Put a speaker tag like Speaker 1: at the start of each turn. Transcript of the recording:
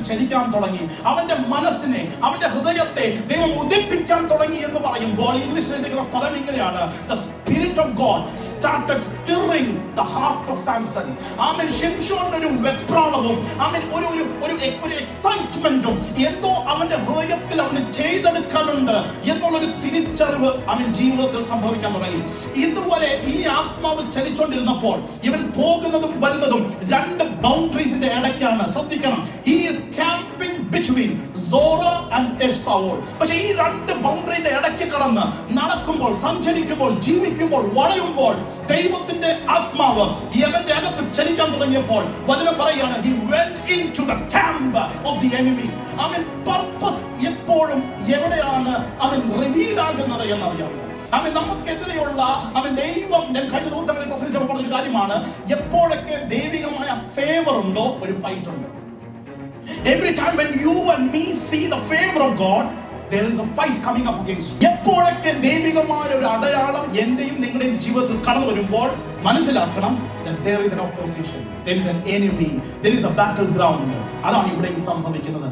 Speaker 1: ചലിക്കാൻ തുടങ്ങി. അവന്റെ മനസ്സിനെ, അവന്റെ ഹൃദയത്തെ ദൈവം ഉദിപ്പിക്കാൻ തുടങ്ങി എന്ന് പറയുമ്പോൾ ഇംഗ്ലീഷിൽ എഴുതിയിരിക്കുന്ന പദം ഇങ്ങനെയാണ്: The Spirit of God started stirring the heart of Samson. ആമേൻ. ശിംശോൻ ഒരു വെപ്രാളവും ആമേൻ ഒരു എക്സൈറ്റ്മെന്റും എന്തോ അവന്റെ ഹൃദയത്തിൽ അവന് ചെയ്തെടുക്കാനുണ്ട് എന്നുള്ളൊരു തിരിച്ചറിവ് അവൻ ജീവിതത്തിൽ സംഭവിക്കാൻ തുടങ്ങി. ഇതുപോലെ ഈ ആത്മാവ് ചലിച്ചുകൊണ്ടിരുന്നപ്പോൾ ഇവൻ പോകുന്നതും വരുന്നതും രണ്ട് ബൗണ്ടറീസിന്റെ ഇടയ്ക്കാണ്. ശ്രദ്ധിക്കണം, he is camping between Zorah and Eshtaol. പക്ഷേ ഈ രണ്ട് ബൗണ്ടറിന്റെ ഇടയ്ക്ക് കടന്ന് നടക്കുമ്പോൾ, സഞ്ചരിക്കുമ്പോൾ, ജീവിക്കുമ്പോൾ, വളരുമ്പോൾ ദൈവത്തിന്റെ ആത്മാവ് ഇവന്റെ അകത്ത് ചലിക്കാൻ തുടങ്ങിയപ്പോൾ വചനം പറയുകയാണ്, he went into the camp of the enemy. അവൻ പർപ്പസ് എപ്പോഴും എവിടെയാണ് അവൻ റിവീൽ ആകുന്നത് എന്നറിയാമോ? അവൻ നമുക്കെതിരെയുള്ള അവൻ ദൈവം, ഞാൻ കഴിഞ്ഞ ദിവസങ്ങളിൽ പ്രസംഗിച്ചപ്പോൾ പറഞ്ഞൊരു കാര്യമാണ്, എപ്പോഴൊക്കെ ദൈവികമായ ഫേവർ ഉണ്ടോ ഒരു ഫൈറ്റ് ഉണ്ട്. Every time when you and me see the favor of God, there is a fight coming up against you. എപ്പോഴൊക്കെ ദൈവികമായ ഒരു അടയാളം എന്റെയും നിങ്ങളുടെയും ജീവിതത്തിൽ കടന്നു വരുമ്പോൾ മനസ്സിലാക്കണം, that there is an opposition, there is an enemy, there is a battleground. അതാണ് ഇവിടെയും സംഭവിക്കുന്നത്.